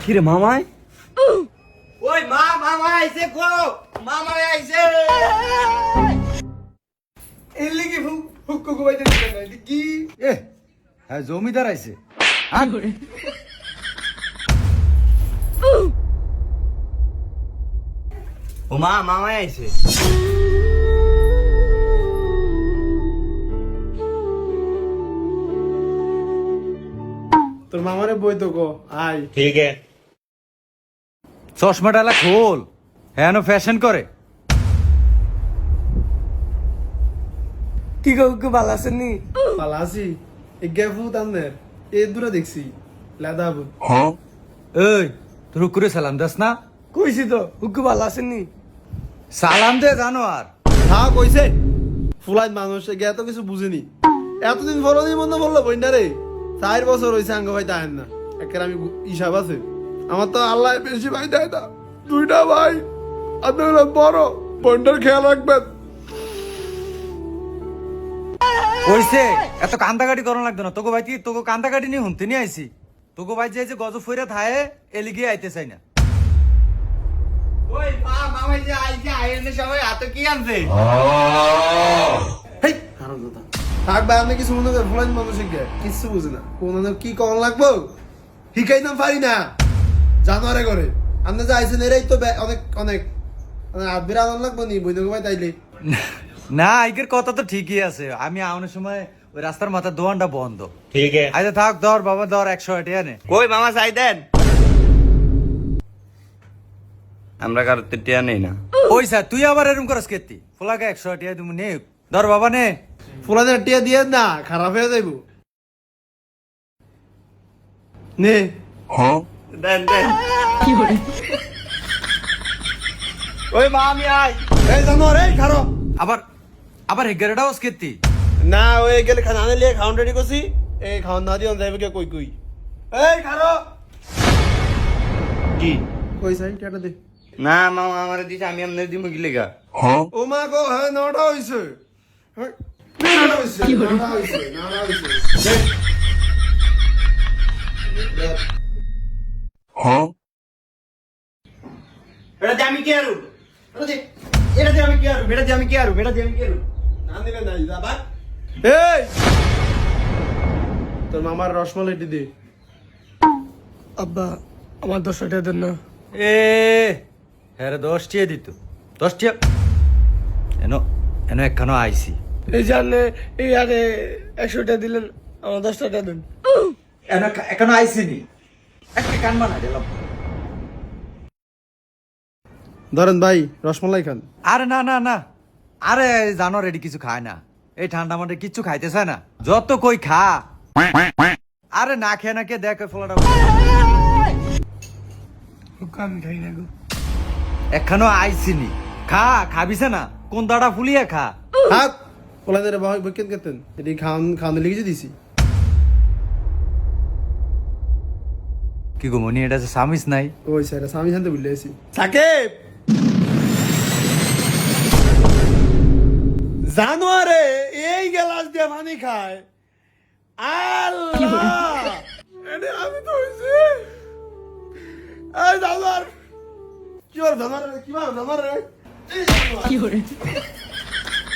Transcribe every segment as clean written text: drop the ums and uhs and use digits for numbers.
কিরে মামাই? ওই মামা আইছে গো, মামা আইছে। এলি কি হুক্কু গুবাইতে দিবেন না কি? এ হ্যাঁ জমিদার আইছে। ও মামা আইছে। তোর মামারে বই তো গো আয়। ঠিক আছে। চশমাটা খোল, হ্যাঁ ফ্যাশন করে। কি গো ভালো আছেন নি? পালাসি এগেফু তান্দের এ দূরে দেখছি লাদাবু। এই তোর করে সালাম দাস না? কইছি তো হুকু ভালো আছেন নি? সালাম দে জানো আর হ্যাঁ কইছে ফুলাইত মানুষ এগে এত কিছু বুঝিনি। এতদিন ফরনি মনে বললো বইনা রে 4 বছর হইছে আঙ্গ ভাই তাহেন না। একের আমি হিসাব আছে আমার তো আল্লাহ বেশি ভাই দেয় না, 2টা ভাই আপনারা বড় বন্ডার খেয়াল রাখবেন। কইছে এত কান্দাকাটি করন লাগতো না। তোকে ভাই কি তোকে কান্দাকাটি নিয়ে হুনতে নিয়ে আইছি। তোকে ভাই যে গজব ফইরা থায়ে এলিগিয়ে আইতে চাই না। ওই মামা যে আইছে আইনে সবাই হাতে কি আনছে? হেই হারাম দাদা থাক ভাই, আপনি কিছু মনে করেন ফুলাইত মানুষ এগে কিছু বুঝে না। কোন কি কন লাগবো শিখাইতাম পারি না জানোয়ারে করে। আপনি যে আইছেন এরাই তো অনেক অনেক আদবির আনন্দ লাগবো নি বই ভাই তাইলে। না আইকের কথা তো ঠিকই আছে। আমি আউনের সময় ওই রাস্তার মাথার দোকানটা বন্ধ। ঠিক আছে। আচ্ছা থাক ধর বাবা ধর 100 টাকা নে। কই মামা চাই দেন। আমরা কারো টিয়া নেই না। ওই স্যার তুই আবার এরকম করস কেতি? ফোলাকে 100 টাকা তুমি নে। ধর বাবা নে। ফুলাদের টিয়া দিয়ে না খারাপ হয়ে যাইব। নে দেন দেন। ওই মামি আই। এই জানোয়ার এই খারো। আবার আবার হেগারটাও কেতি? না ওই গেলে খানা আনে লিয়ে খাওয়ান রেডি করছি। এই খাওয়ান না দিয়ে যাইবে কে কই কই। এই খারো কি? কই সাই টাটা দে। না মামা আমারে দিছে, আমি আমনে দিমু কি লেগা? ও মা গো হ্যাঁ নটা হইছে। হ্যাঁ, নটা হইছে নটা হইছে নটা হইছে। এটা যে আমি কি আরু? এটা যে আমি কি আরু? এটা যে আমি কি আরু? এটা যে আমি কি আরু? না দিবে না যা বাক। এই তোর মামার রসমালাইটি দে। আব্বা আমার 10 টাকা দেন না। এ হ্যাঁ 10 টাকা দিত। 10 টাকা এনো এনো একখানো আইসি। এই জানে এই আরে 100 টাকা দিলেন, আমার 10 টাকা দেন। এনো এখানো আইসি নি। একটা কান বানা দিলাম। ধরেন ভাই রসমালাই খান। আরে না না না, আরে জানো রেডি কিছু খায় না। এই ঠান্ডা মাঠে কিচ্ছু খাইতে চায় না। যত কই খা। আরে না খেয়ে না কে দেখ ফলাটা হুকু আমি খাই না গো। এখানো আইসিনি। খা খাবিছে না কোন দাড়া ফুলিয়ে খা। থাক ওলাদের ভাই বকেন কেতেন এটি খান খান লিখে দিছি। কি গো মনি এটা যে সামিস নাই? ওই স্যার আমি জানতে ভুলে গেছি। সাকিব জানোয়ারে এই গ্লাস দিয়ে পানি খায়। আল্লাহ এটা আমি তো হইছি। এই জানোয়ার কি আর জানোয়ার কি আর জানোয়ার রে কি করে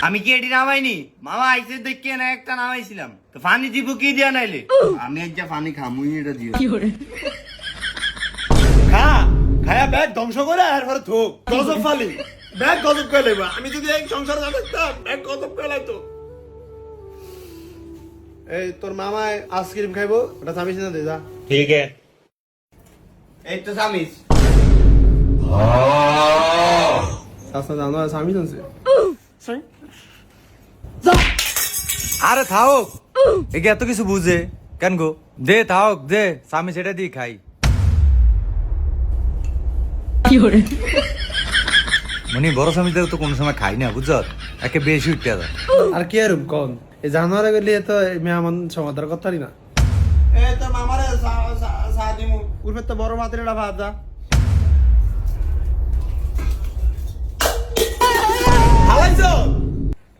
আমি কি এটি নামাইনি? মামা আইছে দেখি না একটা নামাইছিলাম। তো পানি দিব কি দিয়া নাইলে? আমি একটা পানি খামুই, এটা দিও। করে খা খায়া ব্যাগ ধ্বংস করে আর পরে থোক গজব ফালি ব্যাগ গজব করে লেবা। আমি যদি এক সংসার না থাকতাম ব্যাগ গজব করে লাইতো। এই তোর মামায় আইসক্রিম খাইবো, ওটা সামিস না দে যা। ঠিক আছে। এই তো সামিস। আচ্ছা জানো সামিস আছে। আরে থাওক একে এত কিছু বুঝে কেন গো? দে থাওক দে সামিস এটা দিয়ে খাই। মনি বড় সামিস তো কোনো সময় খাই না বুঝছ, একে বেশি উঠতে যায়। আর কি আর কোন এই জানোয়ারে গেলে তো মেহমান সমাদার কথাই না। এ তোর মামারে সাদিমু উরফে তো বড় ভাতের এটা ভাত যা। হালাইছো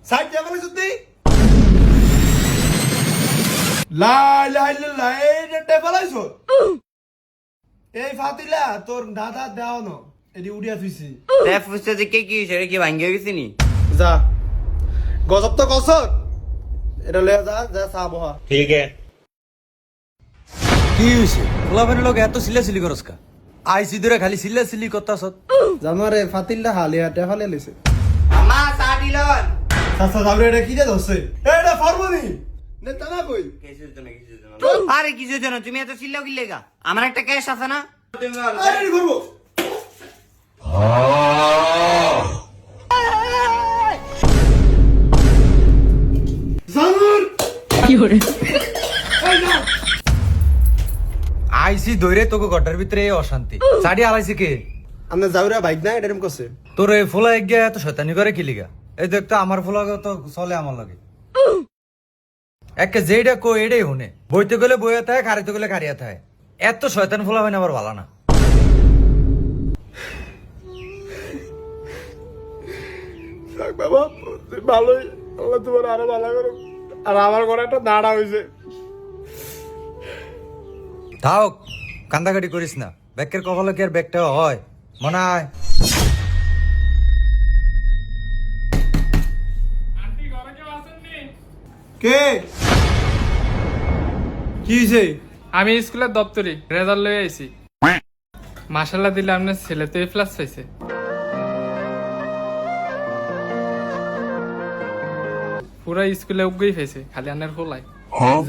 সাইড দিয়ে বলে যদি লা লা লা এই টেবল আইছো। এই ফাতিলা তোর দাদা দেও না এটি উড়িয়া থুইছি দেখ ফুসতে যে কি হয়েছে রে, কি ভাঙ্গে গেছি নি? যা গজব তো কসর এটা লয়ে যা যা চা বহা কি হইছে ফুলাফানের লোক এত সিলাসিলি করস কা? আইসি ধরে খালি সিলাসিলি করতাছ। জানোয়ারে ফাতিলটা হালিয়া টেফালে লেছে মা চা দিলন। সাসা যাবরে এটা কি দে দছে এটা ফরমানি নে তানা কই কিছুর জন্য। আরে কিছুর জন্য তুমি এত চিল্লাও কি লেগা? আমার একটা ক্যাশ আছে না? আরে রেডি করব জানোয়ার আইসি ধরে তোকে গড্ডার ভিতরে এই অশান্তি সাড়ি আলাইছে কে? আমনে যাওরা বাইক না এরকম করছে তোর এই ফোলা এগিয়ে এত শয়তানি করে কি লিগা? এই দেখ তো আমার ফোলা তো চলে আমার লাগে একে যেটা কো এটাই হুনে, বইতে গেলে বইয়া থাকে, খারিতে গেলে খারিয়া থাকে। এত শয়তান ফোলা হয় না আবার ভালো না। বাবা ভালোই আল্লাহ তোমার আরো ভালো করো আর আমার ঘরে একটা দাঁড়া হইছে থাক কান্দাকাটি করিস না, ব্যাগের কপালে কি আর ব্যাগটা হয় মনে হয়? কে কি হইছে আমি স্কুলের দপ্তরি রেজাল্ট লয়ে আইছি। মাশাল্লাহ দিলে আপনার ছেলে তো A+ পাইছে। পুরা স্কুলে উগেই পাইছে, খালি আনের হোলায়।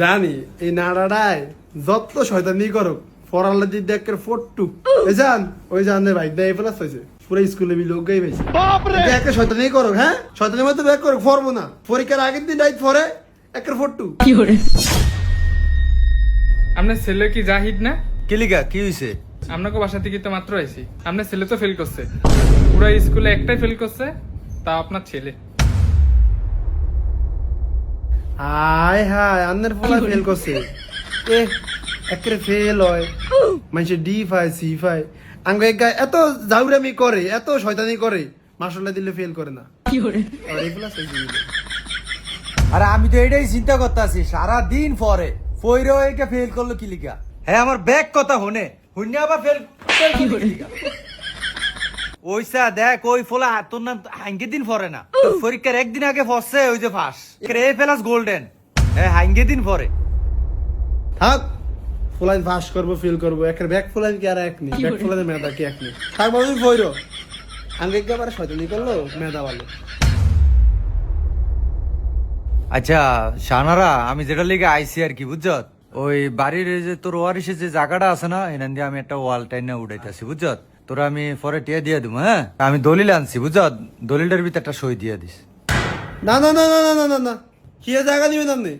জানি এই নাড়াটায় যত শয়তানি করো পড়ালে যদি দেখের ফট্টু এই জান ওই জানে ভাই দেয় প্লাস হইছে পুরো স্কুলে বি লোকই পাইছে দেখে শয়তানি করো হ্যাঁ শয়তানির মধ্যে ব্যাক করো ফরবো না পরীক্ষার আগের দিন ডাইট পরে একের ফট্টু আপনার ছেলে কি জাহিদ না? কি লিগা কি হইছে? আপনাকে বাসা থেকে তো মাত্র আইছি। আপনার ছেলে তো ফেল করছে, পুরা স্কুলে একটাই ফেল করছে, তা আপনার ছেলে। হায় হায় আন্নের ফলা ফেল করছে এ একের ফেল হয় মানুষের ডি ফাই সি ফাই আঙ্গ এক গায়ে এত জাউরামি করে এত শয়তানি করে মাসাল্লাহ দিলে ফেল করে না আর এই plus হইছে দিলে। আরে আমি তো এটাই চিন্তা করতেছি সারাদিন পরে ফইরো একে ফেল করলো কি লিগা? হ্যাঁ আমার ব্যাগ কথা হনে হুন্যা আবার ফেল কি লিগা? ওইসা দেখ ওই ফলা তোর নাম হাঙ্গে দিন পরে না, তোর পরীক্ষার একদিন আগে ফসছে ওই যে ফাঁস এ প্লাস গোল্ডেন। হ্যাঁ হাঙ্গে দিন পরে থাক ফুলাইন পাস করবো ফেল করবো একের ব্যাক ফুলাইন কি আর এক নেই ব্যাক ফুলাইন মেধা কি এক নেই থাক বাবু ফইরো আঙ্গে একবার শয়তানি করলো মেধা ভালো। আচ্ছা শানারা আমি যেটা লিগে আইসি আর কি বুঝছ, ওই বাড়ির যে তোর ওয়ারিসের যে জায়গাটা আছে না এখান দিয়ে আমি একটা ওয়াল টাইনা উঠাইতেছি বুঝছ, তোরা আমি পরে টিয়া দিয়ে দিব। হ্যাঁ আমি দলিল আনছি বুঝছ, দলিলটার ভিতরে একটা সই দিয়ে দিস। না না না না না না না না কি জায়গা নিবেন আপনি?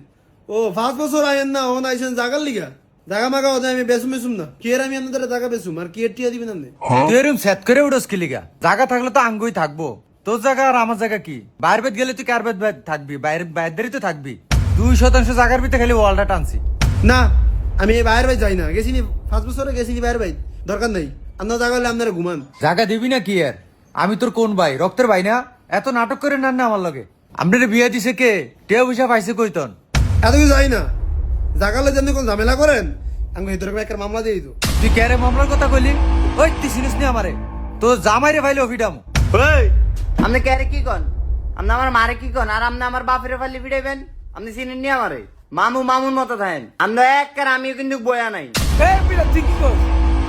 ও 5 বছর আইন না ও আইছেন জায়গার লিগা জায়গা মাগা ওদের আমি বেসুম বেসুম না কি এর আমি আপনাদের জায়গা বেসুম আর কি এর টিয়া দিবেন আপনি? তুই এরকম সেট করে উঠোস কি লিগা? জায়গা থাকলে তো আঙ্গুই থাকবো, তোর জায়গা আর আমার জায়গা কি? বাইরে বেদ গেলে তুই কার বেদ থাকবি, বাইরেই তো থাকবি। 2% জায়গার ভিতরে খালি ওয়ালটা টানছি। না আমি এই বাইরে ভাই যাই না গেছিনি 5 বছরে গেছিনি বাইরে ভাই দরকার নাই আপনার জায়গা হলে আপনারা ঘুমান জায়গা দিবি না কি আর? আমি তোর কোন ভাই, রক্তের ভাই না? এত নাটক করে না আমার লগে। আপনার বিয়ে দিছে কে? টিয়া পয়সা পাইছে কইতন? এত কিছু যাই না জায়গালে যেন কোন ঝামেলা করেন আমি ভিতরে একটা মামলা দিয়ে দিত তুই ক্যারে মামলার কথা কইলি? ওই তুই চিনিস নি আমারে? তো জামাই রে ভাইলে অফিডাম। ওই আপনি ক্যারে কি কন? আপনি আমার মারে কি কন? আর আপনি আমার বাপের ফালি ভিড়াইবেন? আপনি চিনেন নি আমারে? মামুর মতো থাকেন আমরা এক কার, আমিও কিন্তু বয়া নাই। তুই কি কর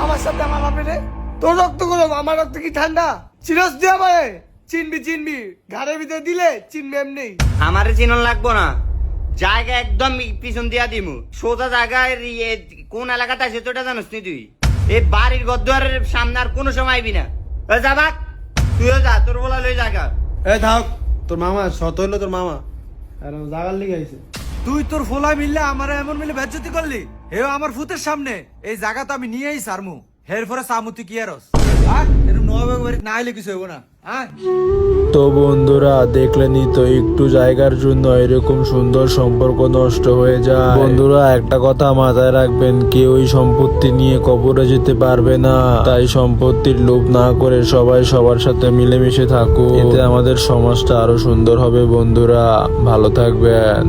আমার সাথে আমার বাপেরে? তোর রক্ত গরম আমার রক্ত কি ঠান্ডা? চিরস দিয়ে আমারে চিনবি ঘাড়ের ভিতরে দিলে চিনবি এমনি। আমারে চিনন লাগবো না, জায়গা একদম পিছন দিয়া দিমু সোজা জায়গায় কোন এলাকাতে আছে তোটা জানোস নি তুই? এই বাড়ির গদ্দারের সামনে আর কোনো সময় আইবি না। যাবাক তুইও যা, তোর বলা লই জায়গা। এ থাক তোর মামা শত হইলো তোর মামা আর জায়গার লিগে আইছে তুই তোর ফোলা মিললে আমার এমন মিলে বেজ্জতি করলি? হেও আমার ফুতের সামনে এই জায়গা তো আমি নিয়েই সারমু। হের পরে সামু তুই কি আরস? আর এরকম নবাবের বাড়ি না হইলে কিছু হইব না। হ্যাঁ তো বন্ধুরা দেখলেনই তো একটু জায়গার জন্য এরকম সুন্দর সম্পর্ক নষ্ট হয়ে যায়। বন্ধুরা একটা কথা মাথায় রাখবেন, কেউই সম্পত্তি নিয়ে কবরে যেতে পারবে না, তাই সম্পত্তির লোভ না করে সবাই সবার সাথে মিলেমিশে থাকুন, এতে আমাদের সমাজটা আরো সুন্দর হবে। বন্ধুরা ভালো থাকবেন।